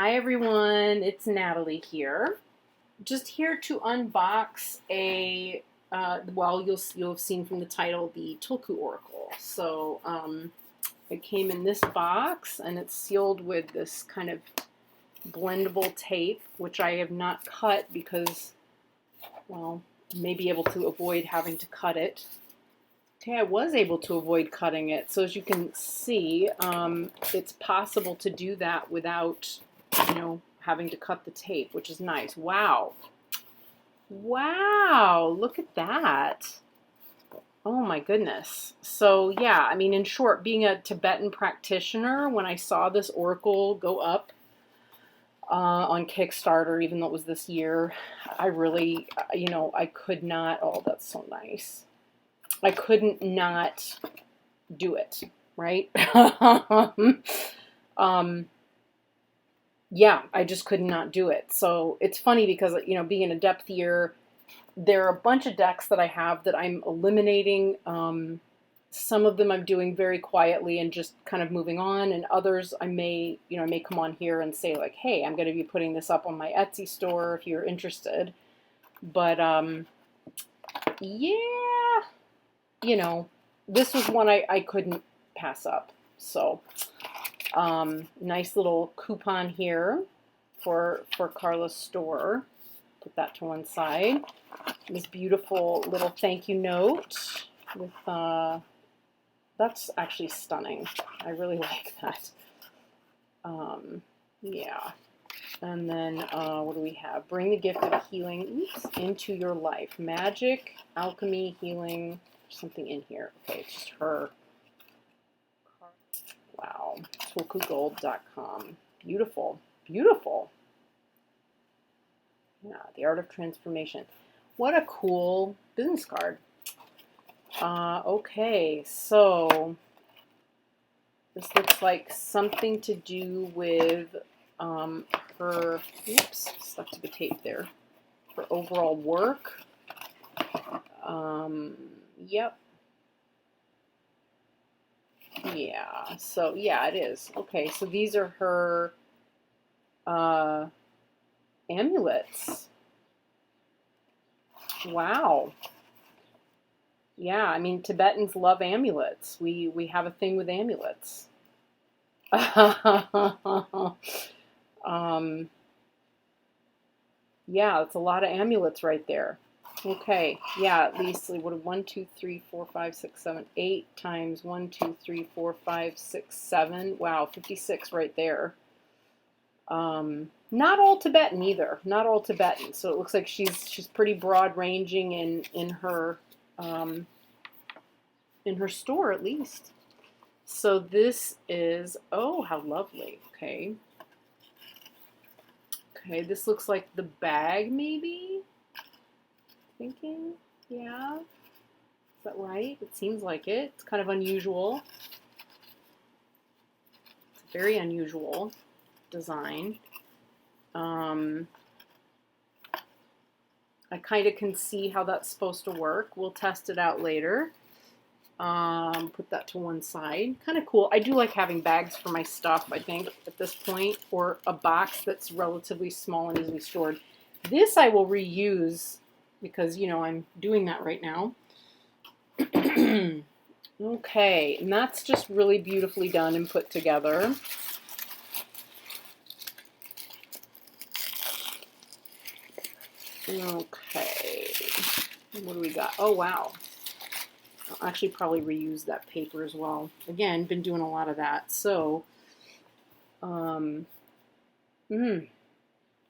Hi everyone, it's Natalie here. Just here to unbox a, well, you'll have seen from the title, the Tulku Oracle. So it came in this box and it's sealed with this kind of blendable tape, which I have not cut because, well, I may be able to avoid having to cut it. Okay, I was able to avoid cutting it. So as you can see, it's possible to do that without, having to cut the tape, which is nice. Wow. Wow, look at that. Oh my goodness. So yeah, I mean, in short, being a Tibetan practitioner, when I saw this oracle go up on Kickstarter, even though it was this year, I really, I could not, oh, that's so nice. I couldn't not do it, right? Yeah, I just could not do it. So it's funny because, being an adept here, there are a bunch of decks that I have that I'm eliminating. Some of them I'm doing very quietly and just kind of moving on, and others I may come on here and say like, hey, I'm going to be putting this up on my Etsy store if you're interested. But yeah, this was one I couldn't pass up. So nice little coupon here for Carla's store. Put that to one side. This beautiful little thank you note with that's actually stunning. I really like that. Yeah. And then what do we have? Bring the gift of healing into your life. Magic, alchemy, healing, something in here. Okay, it's just her. Wow. Tulkugold.com. Beautiful. Beautiful. Yeah, the art of transformation. What a cool business card. Okay, so this looks like something to do with her, oops, stuck to the tape there, her overall work. Yep. Yeah, so yeah, it is. Okay, so these are her amulets. Wow. Yeah, I mean, Tibetans love amulets. We have a thing with amulets. Yeah, it's a lot of amulets right there. Okay, yeah, at least what 1, 2, 3, 4, 5, 6, 7, 8 times 1, 2, 3, 4, 5, 6, 7. Wow, 56 right there. Not all Tibetan either. Not all Tibetan. So it looks like she's pretty broad ranging in her store at least. So this is, oh, how lovely. Okay. Okay, this looks like the bag maybe. Thinking, yeah. Is that right? It seems like it. It's kind of unusual. It's a very unusual design. I kind of can see how that's supposed to work. We'll test it out later. Put that to one side. Kind of cool. I do like having bags for my stuff, I think, at this point, or a box that's relatively small and easily stored. This I will reuse because, I'm doing that right now. Okay, and that's just really beautifully done and put together. Okay, what do we got? Oh, wow. I'll actually probably reuse that paper as well. Again, been doing a lot of that. So,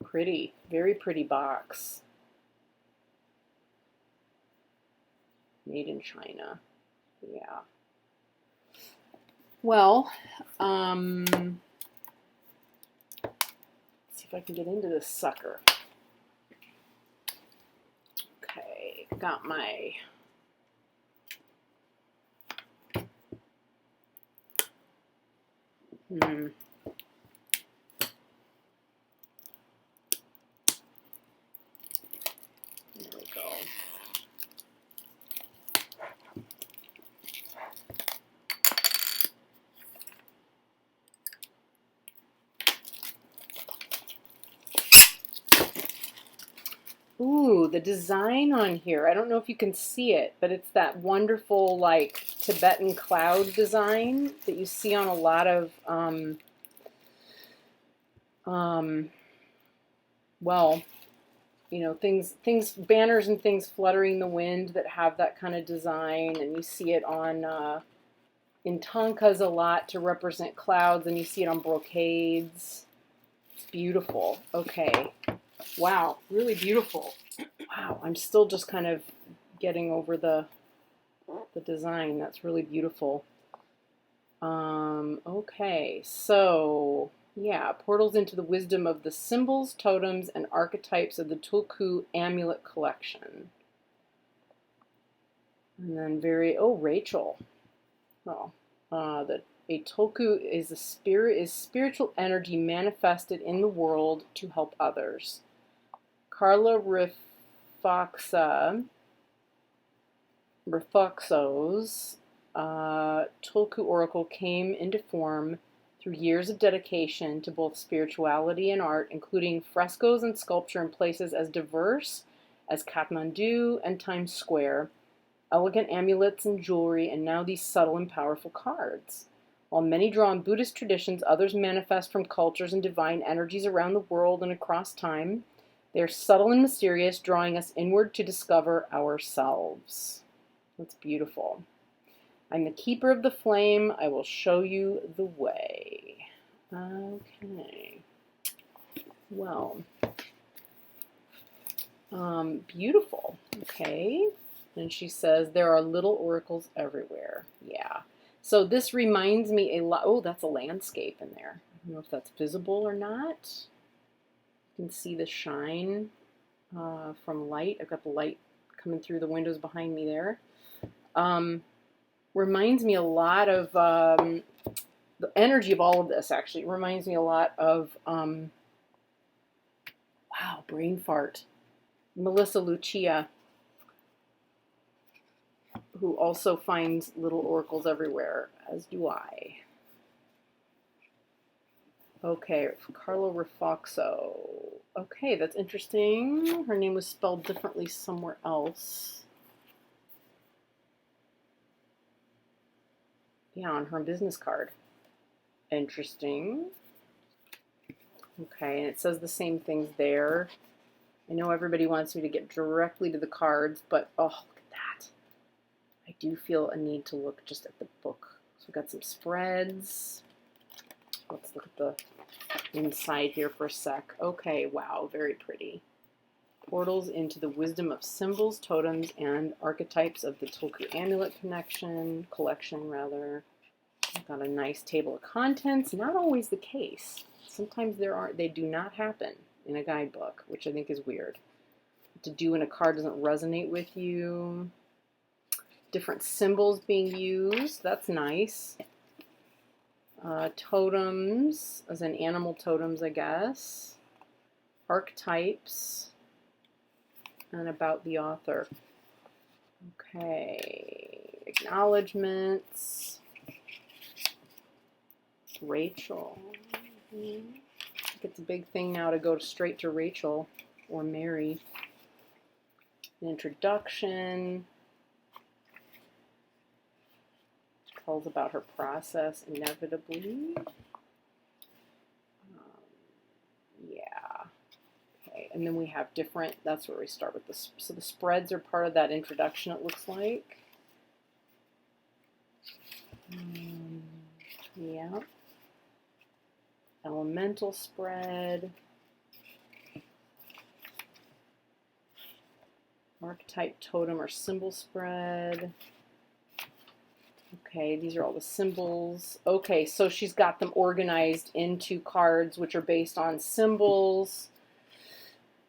pretty, very pretty box. Made in China. Yeah. Well, let's see if I can get into this sucker. Okay, got my There we go. Ooh, the design on here. I don't know if you can see it, but it's that wonderful, like, Tibetan cloud design that you see on a lot of, well, you know, banners and things fluttering the wind that have that kind of design. And you see it on, in tankas a lot to represent clouds, and you see it on brocades. It's beautiful. Okay. Wow, really beautiful. Wow, I'm still just kind of getting over the design. That's really beautiful. Okay, so yeah, portals into the wisdom of the symbols, totems, and archetypes of the Tulku amulet collection. And then Rachel. Oh, a Tulku is spiritual energy manifested in the world to help others. Carla Refoxo's Tulku Oracle came into form through years of dedication to both spirituality and art, including frescoes and sculpture in places as diverse as Kathmandu and Times Square, elegant amulets and jewelry, and now these subtle and powerful cards. While many draw on Buddhist traditions, others manifest from cultures and divine energies around the world and across time. They are subtle and mysterious, drawing us inward to discover ourselves. That's beautiful. I'm the keeper of the flame. I will show you the way. Okay. Well, beautiful. Okay. And she says, there are little oracles everywhere. Yeah. So this reminds me a lot. Oh, that's a landscape in there. I don't know if that's visible or not. You can see the shine from light. I've got the light coming through the windows behind me there. Reminds me a lot of the energy of all of this, actually. It reminds me a lot of, wow, brain fart. Melissa Lucia, who also finds little oracles everywhere, as do I. Okay, Carlo Refoxo. Okay, that's interesting. Her name was spelled differently somewhere else. Yeah, on her business card. Interesting. Okay, and it says the same things there. I know everybody wants me to get directly to the cards, but oh, look at that. I do feel a need to look just at the book. So we've got some spreads. Let's look at the inside here for a sec. Okay, wow, very pretty. Portals into the wisdom of symbols, totems, and archetypes of the Tulku amulet collection. Got a nice table of contents. Not always the case. Sometimes they do not happen in a guidebook, which I think is weird. What to do when a card doesn't resonate with you. Different symbols being used. That's nice. Totems, as in animal totems, I guess. Archetypes. And about the author. Okay. Acknowledgements. Rachel. I think it's a big thing now to go straight to Rachel or Mary. An introduction. Tells about her process inevitably. Yeah. Okay, and then we have different, that's where we start with this. So the spreads are part of that introduction, it looks like. Yeah. Elemental spread. Archetype, totem, or symbol spread. Okay, these are all the symbols. Okay, so she's got them organized into cards which are based on symbols,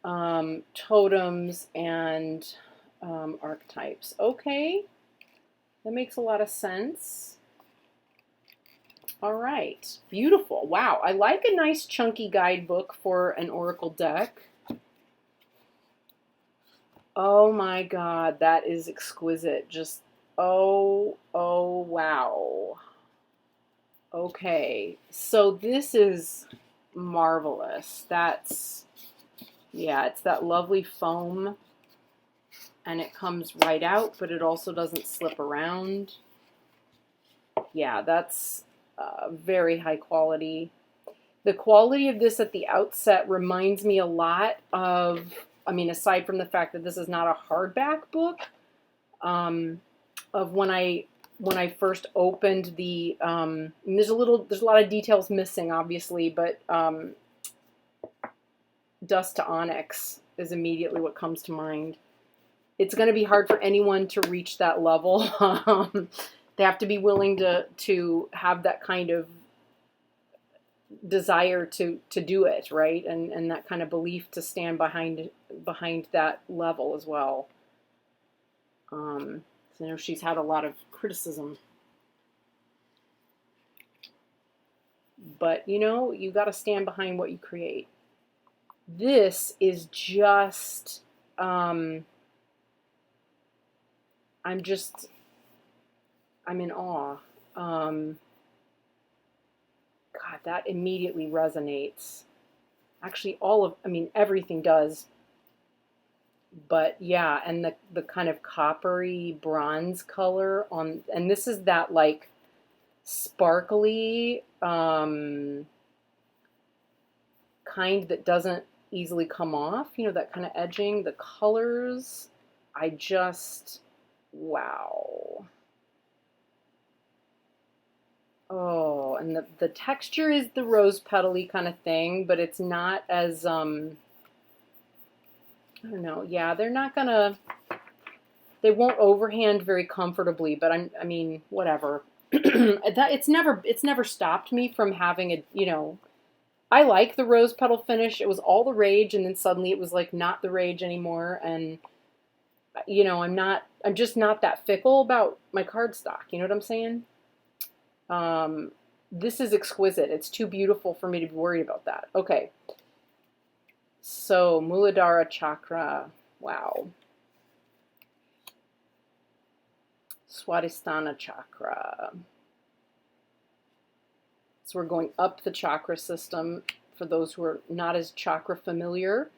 totems, and archetypes. Okay, that makes a lot of sense. All right, beautiful. Wow, I like a nice chunky guidebook for an oracle deck. Oh my God, that is exquisite. Just, oh, wow. Okay, so this is marvelous. That's Yeah, it's that lovely foam, and it comes right out, but it also doesn't slip around. Yeah, that's very high quality. The quality of this at the outset reminds me a lot of, I mean, aside from the fact that this is not a hardback book, of when I first opened the, and there's a lot of details missing, obviously, but Dust to Onyx is immediately what comes to mind. It's going to be hard for anyone to reach that level. They have to be willing to have that kind of desire to do it, right? And that kind of belief to stand behind that level as well. So I know she's had a lot of criticism. But, you know, you got to stand behind what you create. This is just, I'm in awe. God, that immediately resonates. Actually, everything does. But yeah, and the kind of coppery bronze color on, and this is that like sparkly kind that doesn't easily come off, you know, that kind of edging, the colors, wow. Oh, and the texture is the rose petal-y kind of thing, but it's not as, I don't know, yeah, they won't overhand very comfortably, but I mean, whatever. It's never stopped me from having a, you know, I like the rose petal finish. It was all the rage, and then suddenly it was like not the rage anymore. And you know, I'm just not that fickle about my cardstock. You know what I'm saying? This is exquisite. It's too beautiful for me to be worried about that. Okay. So Muladhara Chakra. Wow. Swadhisthana Chakra. So we're going up the chakra system for those who are not as chakra familiar.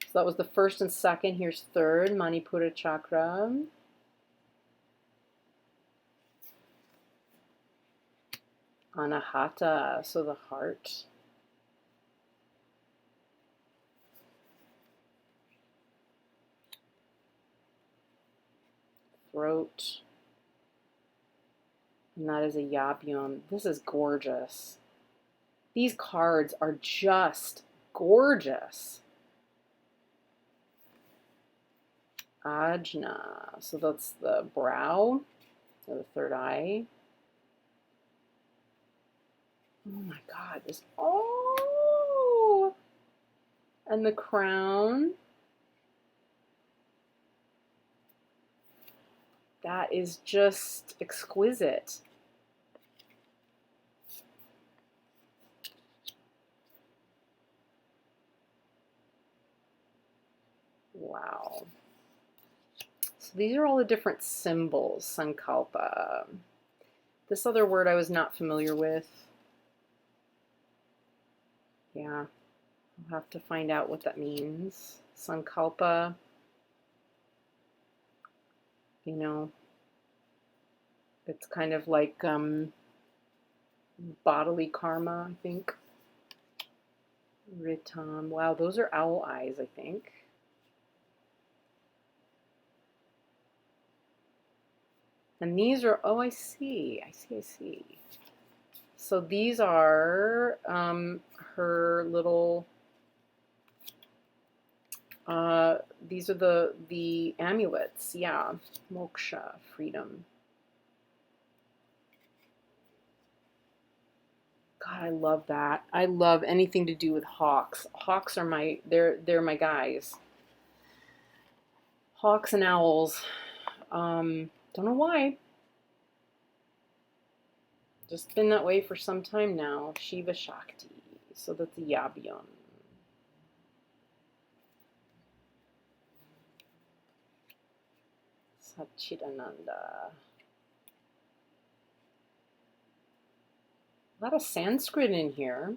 So that was the first and second. Here's third, Manipura Chakra. Anahata, so the heart. Throat. And that is a Yabyum. This is gorgeous. These cards are just gorgeous. Ajna. So that's the brow, or the third eye. Oh my God, this, oh! And the crown. That is just exquisite. Wow. So these are all the different symbols, sankalpa. This other word I was not familiar with. Yeah, I'll have to find out what that means. Sankalpa, you know, it's kind of like bodily karma, I think. Ritam. Wow, those are owl eyes, I think. And these are, oh, I see. So these are her little, these are the amulets, yeah. Moksha, freedom. God, I love that. I love anything to do with hawks. Hawks are they're my guys. Hawks and owls. Don't know why. Just been that way for some time now. Shiva Shakti. So that's a Yabyum. Satchitananda. A lot of Sanskrit in here.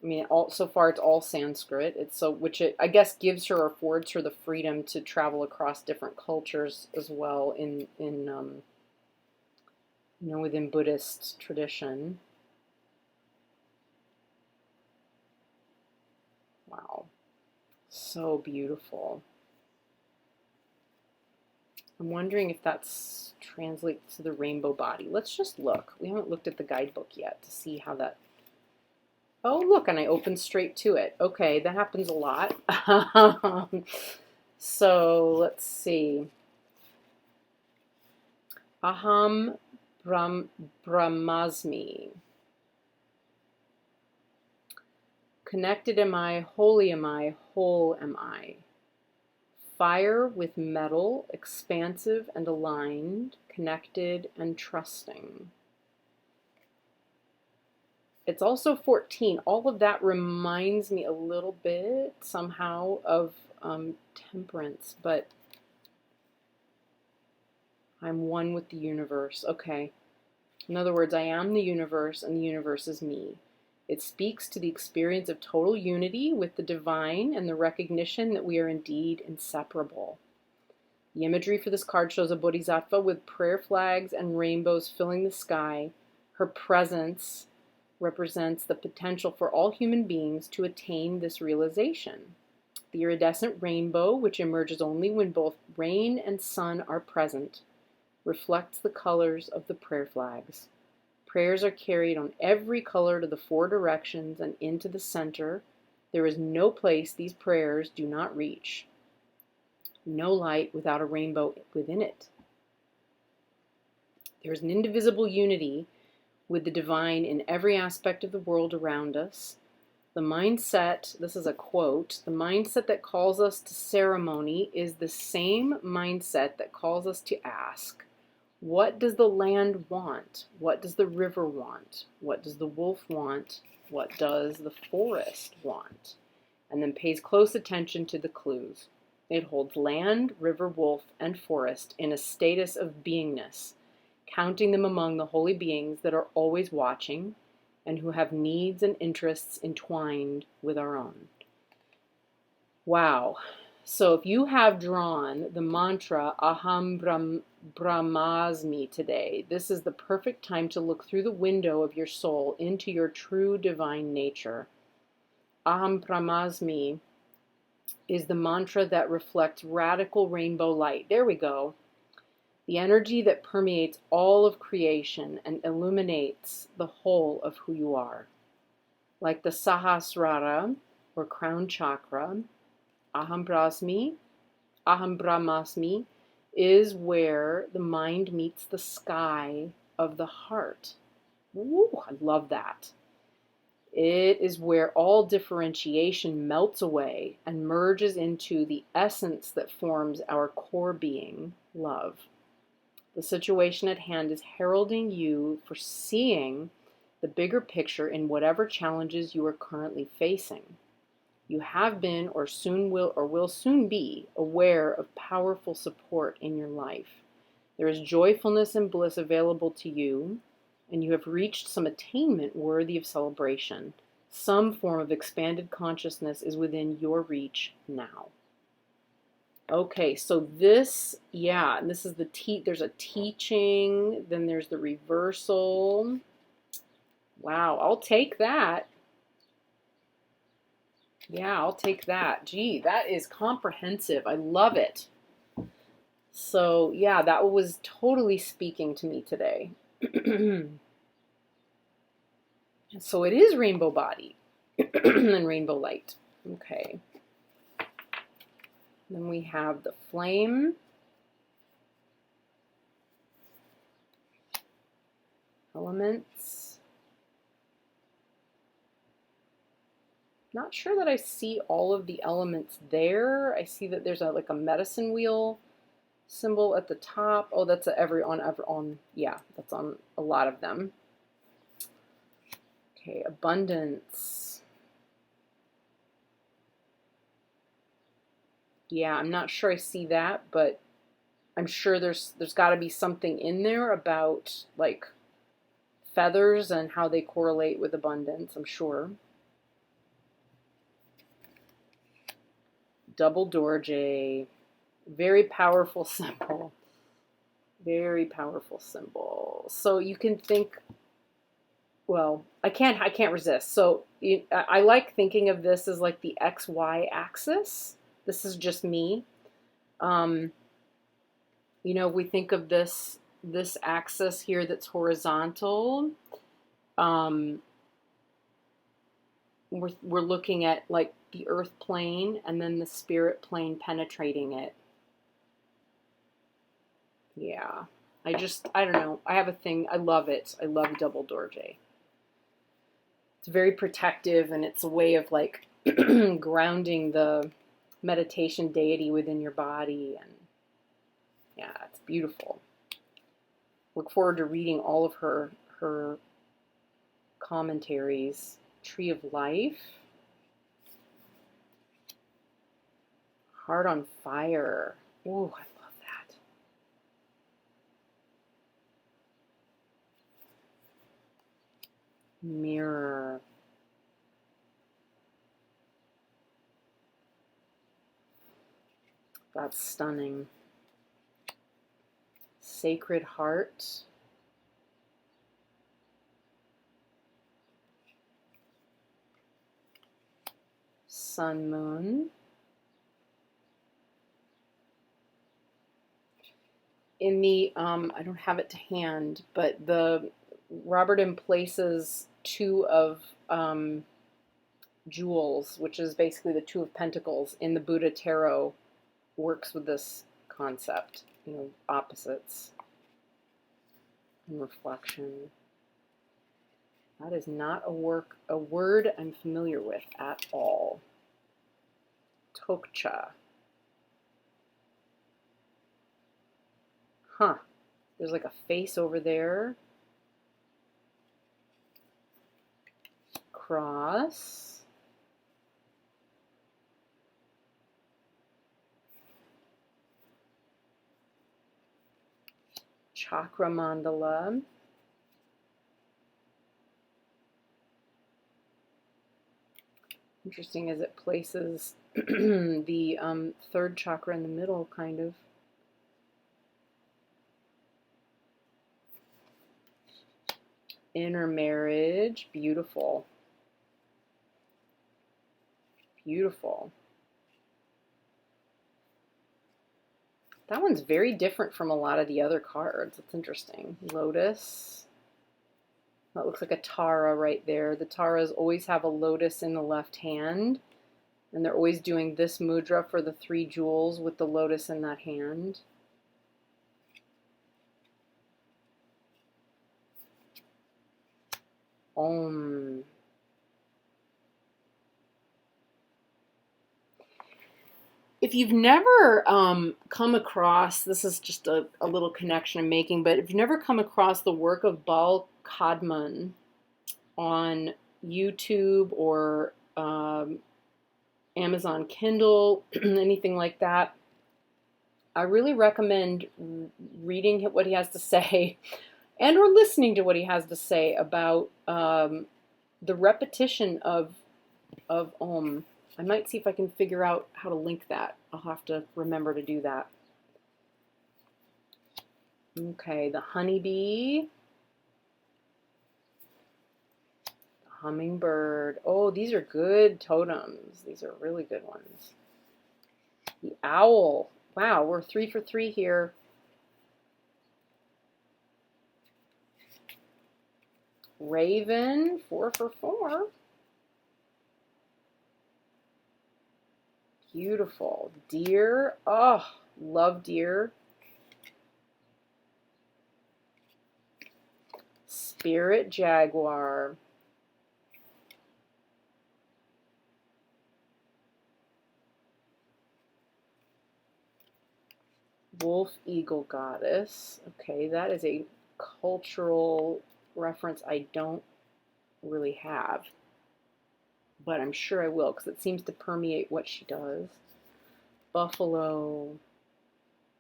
I mean, so far it's all Sanskrit. It's so, which it, I guess, gives her or affords her the freedom to travel across different cultures as well within Buddhist tradition. Wow, so beautiful. I'm wondering if that's translates to the rainbow body. Let's just look. We haven't looked at the guidebook yet to see how that. Oh, look, and I opened straight to it. Okay, that happens a lot. So let's see. Aham Brahmasmi. Connected am I, holy am I, whole am I. Fire with metal, expansive and aligned, connected and trusting. It's also 14. All of that reminds me a little bit somehow of temperance, but I'm one with the universe. Okay. In other words, I am the universe and the universe is me. It speaks to the experience of total unity with the divine and the recognition that we are indeed inseparable. The imagery for this card shows a bodhisattva with prayer flags and rainbows filling the sky. Her presence represents the potential for all human beings to attain this realization. The iridescent rainbow, which emerges only when both rain and sun are present, reflects the colors of the prayer flags. Prayers are carried on every color to the four directions and into the center. There is no place these prayers do not reach. No light without a rainbow within it. There is an indivisible unity with the divine in every aspect of the world around us. The mindset, this is a quote, the mindset that calls us to ceremony is the same mindset that calls us to ask, what does the land want? What does the river want? What does the wolf want? What does the forest want? And then pays close attention to the clues. It holds land, river, wolf, and forest in a status of beingness, counting them among the holy beings that are always watching and who have needs and interests entwined with our own. Wow. So if you have drawn the mantra Aham Brahmasmi today, this is the perfect time to look through the window of your soul into your true divine nature. Aham Brahmasmi is the mantra that reflects radical rainbow light. There we go. The energy that permeates all of creation and illuminates the whole of who you are. Like the Sahasrara, or crown chakra, Aham Brahmasmi is where the mind meets the sky of the heart. Ooh, I love that. It is where all differentiation melts away and merges into the essence that forms our core being, love. The situation at hand is heralding you for seeing the bigger picture in whatever challenges you are currently facing. You have been or will soon be aware of powerful support in your life. There is joyfulness and bliss available to you, and you have reached some attainment worthy of celebration. Some form of expanded consciousness is within your reach now. Okay, so this, and this is there's a teaching, then there's the reversal. Wow, I'll take that. Yeah, I'll take that. Gee, that is comprehensive. I love it. So, yeah, that was totally speaking to me today. So it is rainbow body and rainbow light. Okay. Then we have the flame. Elements. Not sure that I see all of the elements there. I see that there's like a medicine wheel symbol at the top. Oh, that's yeah, that's on a lot of them. Okay, abundance. Yeah, I'm not sure I see that, but I'm sure there's got to be something in there about like feathers and how they correlate with abundance, I'm sure. Double Dorje. Very powerful symbol. Very powerful symbol. So you can think, well, I can't resist. So I like thinking of this as like the XY axis. This is just me. If we think of this axis here that's horizontal, we're looking at like the earth plane and then the spirit plane penetrating it. Yeah. I don't know. I have a thing. I love it. I love Double Dorje. It's very protective, and it's a way of like grounding the meditation deity within your body. And yeah, it's beautiful. Look forward to reading all of her commentaries. Tree of Life. Heart on Fire. Ooh, I love that. Mirror. That's stunning. Sacred Heart. Sun Moon. In the, I don't have it to hand, but the Robert emplaces two of jewels, which is basically the Two of Pentacles in the Buddha Tarot, works with this concept, opposites and reflection. That is not a word I'm familiar with at all. Tokcha. Huh. There's like a face over there. Cross. Chakra mandala. Interesting as it places the third chakra in the middle, kind of. Inner marriage, beautiful. Beautiful. That one's very different from a lot of the other cards. It's interesting. Lotus. That looks like a Tara right there. The Taras always have a lotus in the left hand. And they're always doing this mudra for the 3 jewels with the lotus in that hand. Om. If you've never come across, this is just a little connection I'm making, but if you've never come across the work of Bal Kadman on YouTube or Amazon Kindle, anything like that, I really recommend reading what he has to say and or listening to what he has to say about the repetition of Om. I might see if I can figure out how to link that. I'll have to remember to do that. Okay, the honeybee. The hummingbird. Oh, these are good totems. These are really good ones. The owl. Wow, we're 3 for 3 here. Raven, 4 for 4. Beautiful. Deer. Oh, love deer. Spirit jaguar. Wolf eagle goddess. Okay, that is a cultural reference I don't really have. But I'm sure I will, because it seems to permeate what she does. Buffalo,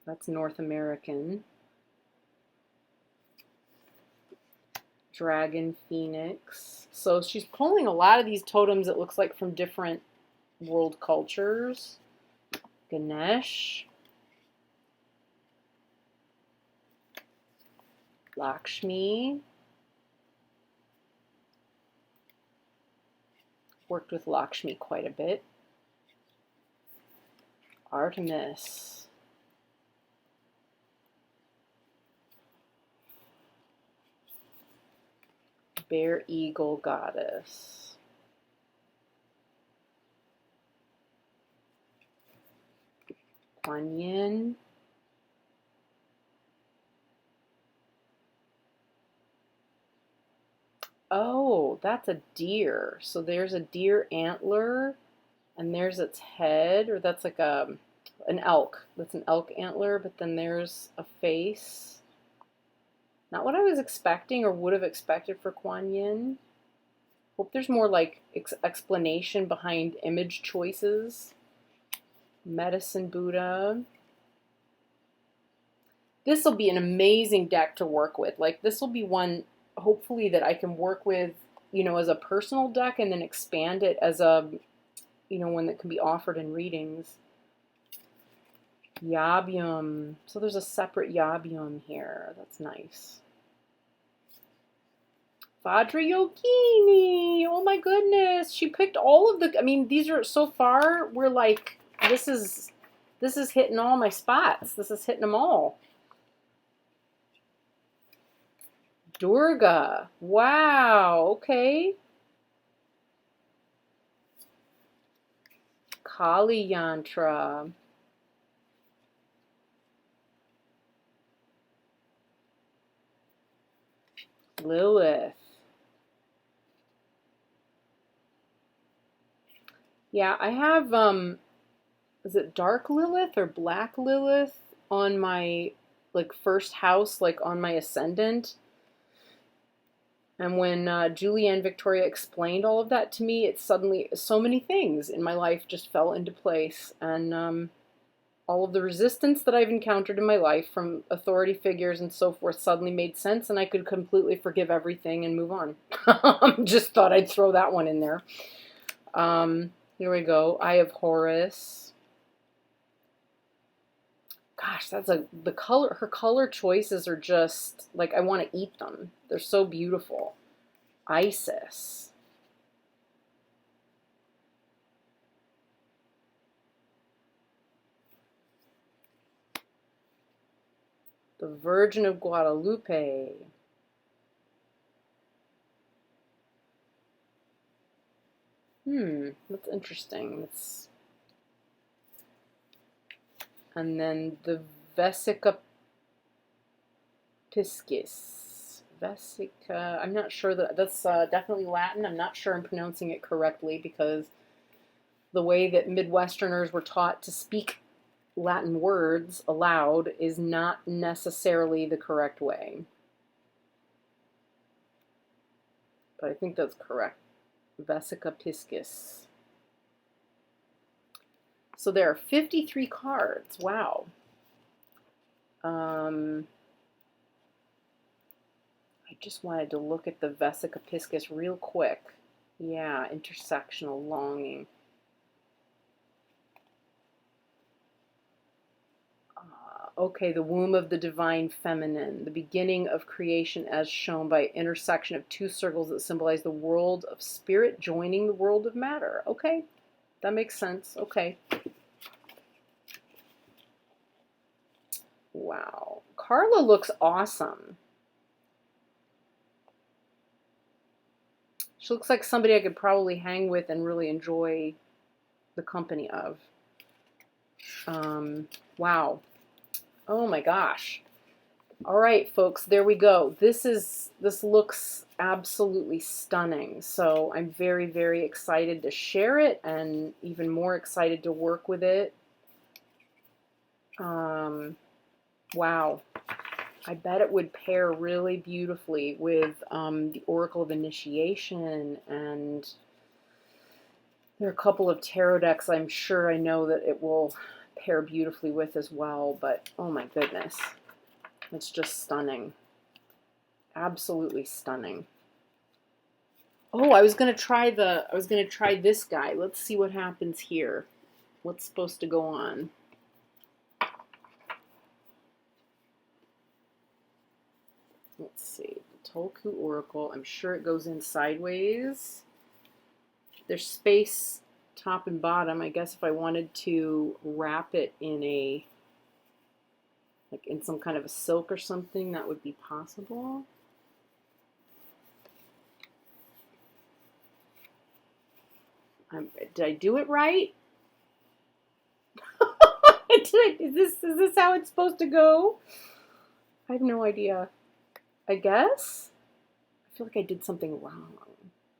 that's North American. Dragon phoenix. So she's pulling a lot of these totems, it looks like, from different world cultures. Ganesh, Lakshmi. Worked with Lakshmi quite a bit. Artemis. Bear Eagle Goddess. Kuan Yin. Oh, that's a deer. So there's a deer antler, and there's its head, or that's like an elk. That's an elk antler, but then there's a face. Not what I was expecting or would have expected for Kuan Yin. Hope there's more like explanation behind image choices. Medicine Buddha. This will be an amazing deck to work with. Like, this will be one, hopefully, that I can work with, you know, as a personal deck and then expand it as a, you know, one that can be offered in readings. Yabyum. So there's a separate Yabyum here. That's nice. Vajrayogini. Oh my goodness. She picked all of the, I mean, these are, so far, we're like, this is hitting all my spots. This is hitting them all. Durga. Wow. Okay. Kali Yantra. Lilith. Yeah, I have, is it Dark Lilith or Black Lilith on my, like, first house, like, on my ascendant? And when Julianne Victoria explained all of that to me, it suddenly, so many things in my life just fell into place. And all of the resistance that I've encountered in my life from authority figures and so forth suddenly made sense, and I could completely forgive everything and move on. Just thought I'd throw that one in there. Here we go. Eye of Horus. Gosh, that's the color. Her color choices are just like, I want to eat them. They're so beautiful. Isis. The Virgin of Guadalupe. That's interesting. And then the Vesica Piscis. Vesica, I'm not sure that's definitely Latin. I'm not sure I'm pronouncing it correctly because the way that Midwesterners were taught to speak Latin words aloud is not necessarily the correct way. But I think that's correct. Vesica Piscis. So there are 53 cards. Wow. I just wanted to look at the Vesica Piscis real quick. Yeah, intersectional longing. Okay, the womb of the divine feminine, the beginning of creation as shown by intersection of two circles that symbolize the world of spirit joining the world of matter. Okay, that makes sense. Okay. Wow. Carla looks awesome. She looks like somebody I could probably hang with and really enjoy the company of. Wow. Oh my gosh. All right, folks, there we go. This looks absolutely stunning. So I'm very, very excited to share it and even more excited to work with it. Wow. I bet it would pair really beautifully with the Oracle of Initiation, and there are a couple of tarot decks I'm sure I know that it will pair beautifully with as well, but oh my goodness, it's just stunning. Absolutely stunning. Oh, I was gonna try this guy. Let's see what happens here. What's supposed to go on? Tulku Oracle. I'm sure it goes in sideways. There's space top and bottom. I guess if I wanted to wrap it in a, like in some kind of a silk or something, that would be possible. Did I do it right? Is this how it's supposed to go? I have no idea. I guess? I feel like I did something wrong,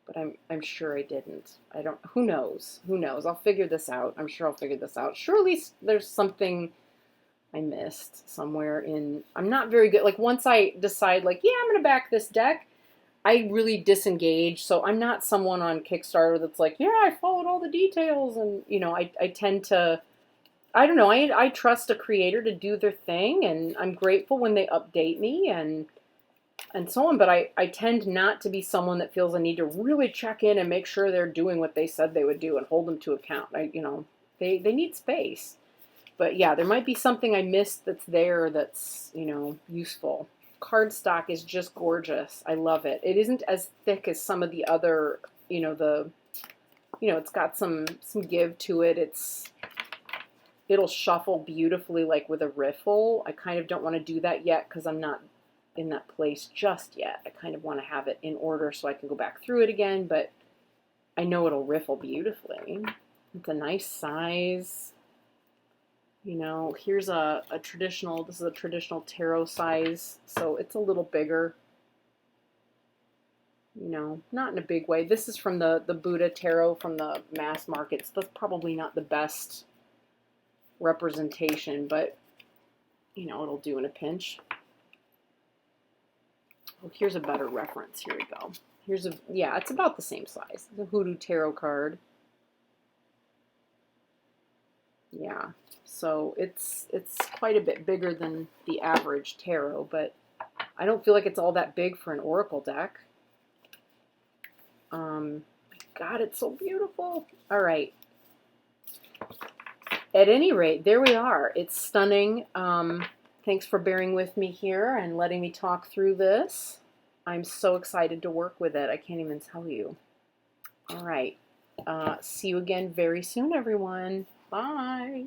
but I'm sure I didn't. I don't, who knows? Who knows? I'll figure this out. I'm sure I'll figure this out. Surely there's something I missed somewhere in, I'm not very good. Like once I decide like, yeah, I'm going to back this deck, I really disengage. So I'm not someone on Kickstarter that's like, yeah, I followed all the details. And, you know, I tend to, I don't know, I trust a creator to do their thing. And I'm grateful when they update me and so on. But I tend not to be someone that feels I need to really check in and make sure they're doing what they said they would do and hold them to account. You know, they need space. But yeah, there might be something I missed that's there that's, you know, useful. Cardstock is just gorgeous. I love it. It isn't as thick as some of the other, you know, it's got some give to it. It'll shuffle beautifully like with a riffle. I kind of don't want to do that yet because I'm not in that place just yet. I kind of want to have it in order so I can go back through it again, but I know it'll riffle beautifully. It's a nice size. You know, here's a traditional, this is a traditional tarot size, so it's a little bigger. You know, not in a big way. This is from the Buddha tarot from the mass markets. That's probably not the best representation, but, you know, it'll do in a pinch. Oh, here's a better reference. Here we go. Here's yeah, it's about the same size. The Hoodoo Tarot card. Yeah, so it's quite a bit bigger than the average tarot, but I don't feel like it's all that big for an oracle deck. God, it's so beautiful. All right. At any rate, there we are. It's stunning. Thanks for bearing with me here and letting me talk through this. I'm so excited to work with it. I can't even tell you. All right. See you again very soon, everyone. Bye.